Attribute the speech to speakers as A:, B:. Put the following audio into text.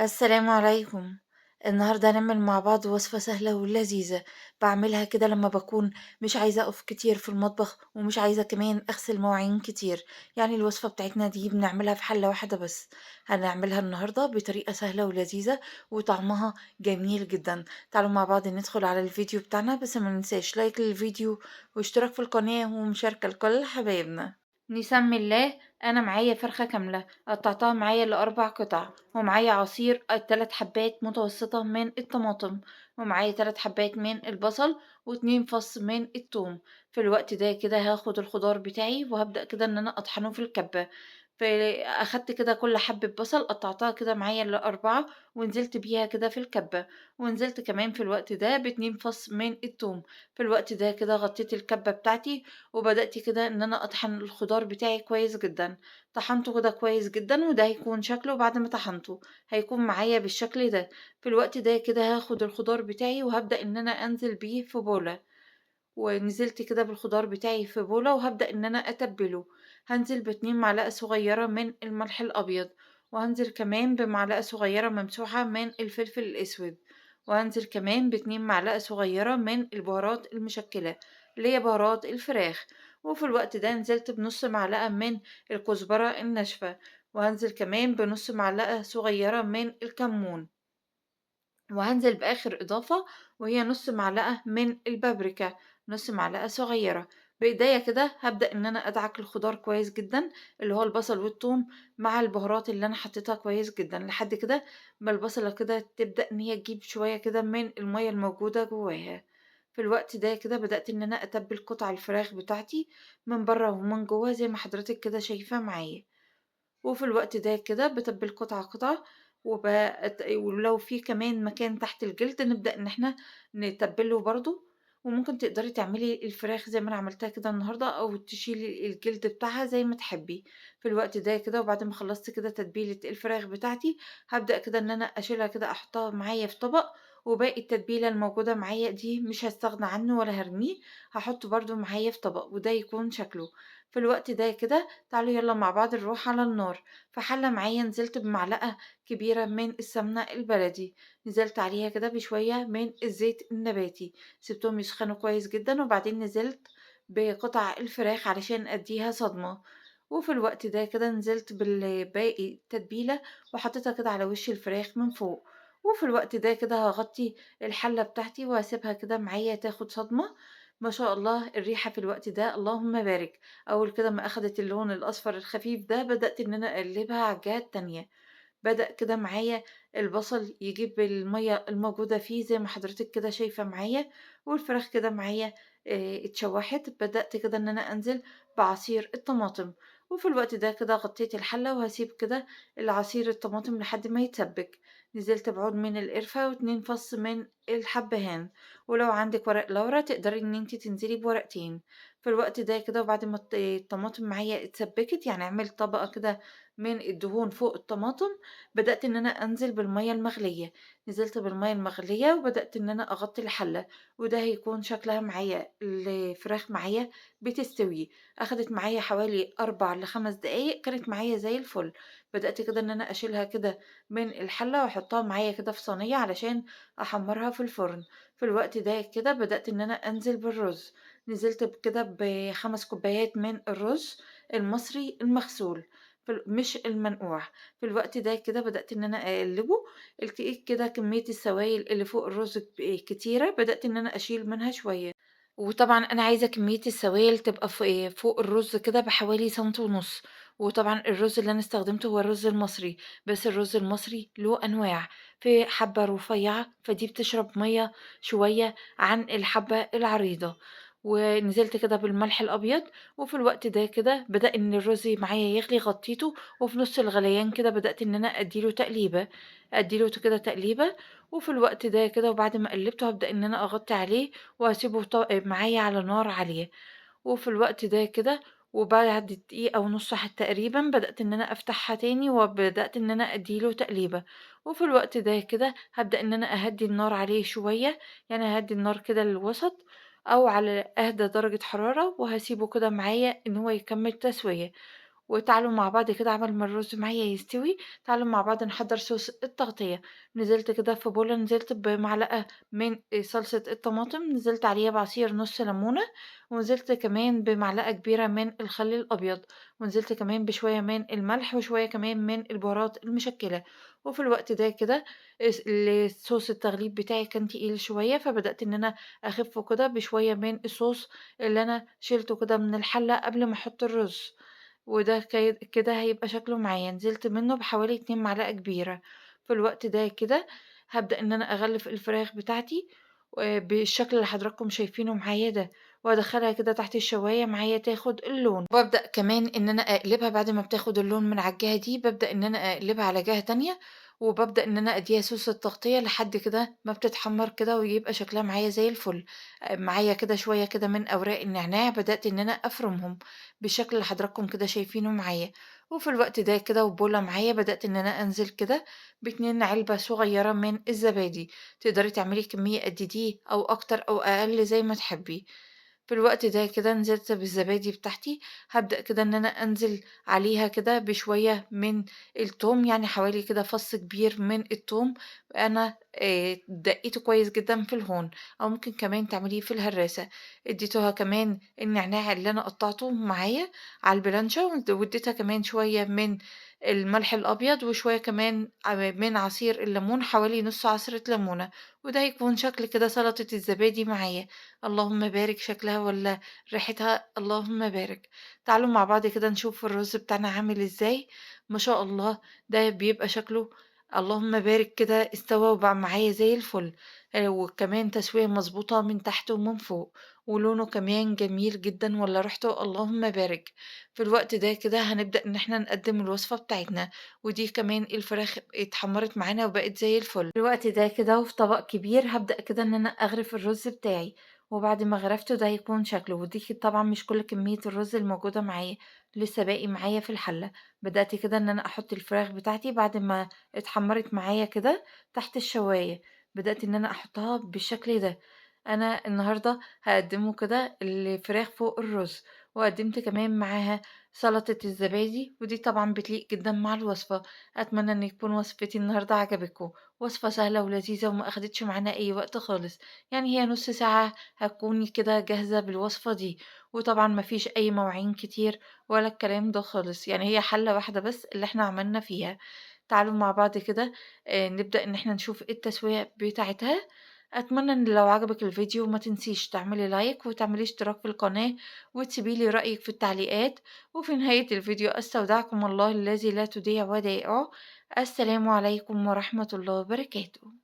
A: السلام عليكم. النهاردة هنعمل مع بعض وصفة سهلة ولذيذة. بعملها كده لما بكون مش عايزة أقف كتير في المطبخ ومش عايزة كمان أغسل مواعين كتير. يعني الوصفة بتاعتنا دي بنعملها في حلة واحدة بس. هنعملها النهاردة بطريقة سهلة ولذيذة وطعمها جميل جدا. تعالوا مع بعض ندخل على الفيديو بتاعنا، بس ما ننساش لايك للفيديو واشتراك في القناة ومشاركة لكل حبايبنا. نسمي الله. انا معايا فرخة كاملة قطعتها معايا لأربع قطع، ومعايا عصير 3 حبات متوسطة من الطماطم، ومعايا 3 حبات من البصل، و2 فص من الثوم. في الوقت ده كده هاخد الخضار بتاعي وهبدأ كده ان انا اطحنه في الكبة. فاخدت كده كل حبة بصل قطعتها كده معايا لأربعة، ونزلت بيها كده في الكبة. ونزلت كمان في الوقت ده ب2 فص من الثوم. في الوقت ده كده غطيت الكبة بتاعتي، وبدأت كده إن أنا أطحن الخضار بتاعي كويس جدًا. طحنته كده كويس جدًا، وده هيكون شكله بعد ما طحنته، هيكون معايا بالشكل ده. في الوقت ده كده هاخد الخضار بتاعي وهابدأ إن أنا أنزل بيه في بولة. ونزلت كده بالخضار بتاعي في بولة وهابدأ إن أنا أتبله. هانزل ب2 معلقة صغيرة من الملح الأبيض، وهانزل كمان بمعلقة صغيرة ممسوحة من الفلفل الأسود، وهانزل كمان ب2 معلقة صغيرة من البهارات المشكلة اللي هي بهارات الفراخ. وفي الوقت ده نزلت بنص معلقة من الكزبرة الناشفة، وهانزل كمان بنص معلقة صغيرة من الكمون، وهانزل بآخر إضافة وهي نص معلقة من البابريكا، نص معلقة صغيرة. بإيديا كده هابدأ إن أنا أدعك الخضار كويس جدًا، اللي هو البصل والثوم مع البهارات اللي أنا حطيتها كويس جدًا، لحد كده ما البصلة كده تبدأ إن هي تجيب شوية كده من المَيّة الموجودة جواها. في الوقت ده كده بدأت إن أنا أتبل قطع الفراخ بتاعتي من برّه ومن جوّه زي ما حضرتِك كده شايفة معايا. وفي الوقت ده كده باتبّل قطعة، قطعة، ولو في كمان مكان تحت الجلد نبدأ إن إحنا نتبّله برضه. وممكن تقدري تعملي الفراخ زي ما أنا عملتها كده النهارده، أو تشيلي الجلد بتاعها زي ما تحبّي. في الوقت ده كده وبعد ما خلّصت كده تتبيلة الفراخ بتاعتي، هابدأ كده إن أنا أشيلها كده أحطها معايا في طبق، وباقي التتبيلة الموجودة معايا دي مش هاستغنى عنه ولا هارميه، هاحطه برضه معايا في طبق، وده يكون شكله. في الوقت ده كده تعالوا يالّا مع بعض نروح على النار. في حلة معايا نزلت بمعلقة كبيرة من السمنة البلدي، نزلت عليها كده بشوية من الزيت النباتي، سبتهم يسخنوا كويس جدًا، وبعدين نزلت بقطع الفراخ علشان أديها صدمة. وفي الوقت ده كده نزلت باقي التتبيلة وحطيتها كده على وش الفراخ من فوق. وفي الوقت ده كده هاغطي الحلة بتاعتي وهاسيبها كده معايا تاخد صدمة. ما شاء الله الريحة في الوقت ده اللهم بارك. أول كده ما أخدت اللون الأصفر الخفيف ده بدأت إن أنا أقلّبها على الجهة التانية. بدأ كده معايا البصل يجيب المَيّة الموجودة فيه زي ما حضرتِك كده شايفة معايا، والفراخ كده معايا اتشوّحت. بدأت كده إن أنا أنزل بعصير الطماطم، وفي الوقت ده كده غطّيت الحلة وهاسيب كده العصير الطماطم لحد ما يتسبِّك. نزلت بعود من القرفة و2 فص من الحبهان، ولو عندِك ورق لورا تقدري إن أنتِ تنزلي بورقتين. في الوقت ده كده وبعد ما الطماطم معايا اتسبِّكت، يعني عملت طبقة كده من الدهون فوق الطماطم، بدأت إن أنا أنزل بالمَيّة المغلية. نزلت بالمَيّة المغلية وبدأت إن أنا أغطّي الحلة، وده هيكون شكلها معايا. الفراخ معايا بتستوي، أخدت معايا حوالي 4 ل5 دقايق، كانت معايا زي الفل. بدأت كده إن أنا أشيلها كده من الحلة وأحطها معايا كده في صينية علشان أحمّرها في الفرن. في الوقت ده كده بدأت إن أنا أنزل بالرز. نزلت كده ب5 كوبايات من الرز المصري المغسول، مش المنقوع. في الوقت ده كده بدأت إن أنا أقلّبه. لقيت كده كمية السوايل اللي فوق الرز كتيرة، بدأت إن أنا أشيل منها شوية. وطبعًا أنا عايزة كمية السوايل تبقى فوق الرز كده بحوالي سنتي ونُص. وطبعًا الرز اللي أنا استخدمته هو الرز المصري، بس الرز المصري له أنواع، في حبّة رفيّعة فدي بتشرب مَيّة شوية عن الحبّة العريضة. ونزلت كده بالملح الأبيض. وفي الوقت ده كده بدأ إن الرز معايا يغلي، غطّيته، وفي نُص الغليان كده بدأت إن أنا أدّي له تقليبة، أدّي له كده تقليبة. وفي الوقت ده كده وبعد ما قلّبته هابدأ إن أنا أغطّي عليه وأسيبه معايا على نار عالية. وفي الوقت ده كده وبعد دقيقة ونُص تقريبًا بدأت إن أنا أفتحها تاني وبدأت إن أنا أدّي له تقليبة. وفي الوقت ده كده هابدأ إن أنا أهدّي النار عليه شوية، يعني أهدّي النار كده للوسط أو على أهدى درجة حرارة، وهاسيبه كده معايا إن هو يكمّل تسوية. وتعالوا مع بعض كده عَبَل ما الرز معايا يستوي، تعالوا مع بعض نحضّر صوص التغطية. نزلت كده في بولة، نزلت بمعلقة من صلصة الطماطم، نزلت عليها بعصير نُص ليمونة، ونزلت كمان بمعلقة كبيرة من الخل الأبيض، ونزلت كمان بشوية من الملح، وشوية كمان من البهارات المشكّلة. وفي الوقت ده كده صوص التغليف بتاعي كان تقيل شوية، فبدأت إن أنا أخفّه كده بشوية من الصوص اللي أنا شِلته كده من الحلة قبل ما أحط الرز. وده كده هيبقى شكله معايا، نزلت منه بحوالي 2 معلقة كبيرة. في الوقت ده كده هابدأ إن أنا أغلِّف الفراخ بتاعتي بالشكل اللي حضراتكم شايفينه معايا ده، وأدخّلها كده تحت الشواية معايا تاخد اللون، وأبدأ كمان إن أنا أقلبها بعد ما بتاخد اللون من على الجهة دي، بابدأ إن أنا أقلبها على جهة تانية، وبابدأ إن أنا أدّيها صوص التغطية لحد كده ما بتتحمّر كده ويبقى شكلها معايا زي الفل. معايا كده شوية كده من أوراق النعناع بدأت إن أنا أفرُمهم بالشكل اللي حضراتكم كده شايفينه معايا. وفي الوقت ده كده وبولة معايا بدأت إن أنا أنزل كده ب2 علبة صغيّرة من الزبادي، تقدري تعملي كمية قد دي أو أكتر أو أقل زي ما تحبّي. في الوقت ده كده نزلت بالزبادي بتاعتي، هابدأ كده إن أنا أنزل عليها كده بشوية من التوم، يعني حوالي كده فَص كبير من التوم، أنا دقّيته كويس جدًا في الهون، أو ممكن كمان تعمليه في الهراسة. ادّيتها كمان النعناع اللي أنا قطّعته معايا على البلانشة، وادّيتها كمان شوية من الملح الأبيض، وشوية كمان من عصير الليمون، حوالي نُص عصرة ليمونة، وده هيكون شكل كده سلطة الزبادي معايا. اللهم بارك، شكلها والّا ريحتها اللهم بارك. تعالوا مع بعض كده نشوف الرز بتاعنا عامل إزاي. ما شاء الله، ده بيبقى شكله اللهم بارك كده استوى وبقى معايا زي الفل. وكمان تسوية مضبوطة من تحت ومن فوق، ولونه كمان جميل جدًا والّا ريحته اللهم بارك. في الوقت ده كده هنبدأ إن إحنا نقدّم الوصفة بتاعتنا، ودي كمان الفراخ اتحمّرت معانا وبقت زي الفل. في الوقت ده كده وفي طبق كبير هابدأ كده إن أنا أغرف الرز بتاعي. وبعد ما غرفته ده هيكون شكله، ودي طبعًا مش كل كمية الرز الموجودة معايا، لسه باقي معايا في الحلة. بدأت كده إن أنا أحط الفراخ بتاعتي بعد ما اتحمرت معايا كده تحت الشواية، بدأت إن أنا أحطها بالشكل ده. أنا النهارده هاقدّمه كده الفراخ فوق الرز، وقدّمت كمان معاها سلطة الزبادي، ودي طبعًا بتليق جدًا مع الوصفة. أتمنى إن يكون وصفتي النهارده عجبتكم، وصفة سهلة ولذيذة وما أخدتش معانا أي وقت خالص، يعني هي نُص ساعة هتكوني كده جاهزة بالوصفة دي. وطبعًا ما فيش أي مواعين كتير ولا الكلام ده خالص، يعني هي حلة واحدة بس اللي إحنا عملنا فيها. تعالوا مع بعض كده نبدأ إن إحنا نشوف التسوية بتاعتها. أتمنى إن لو عجبك الفيديو ما تنسيش تعملي لايك وتعملي اشتراك في القناة، وتسيبي لي رأيِك في التعليقات. وفي نهاية الفيديو أستودعكم الله الذي لا تضيع ودائعه. السلام عليكم ورحمة الله وبركاته.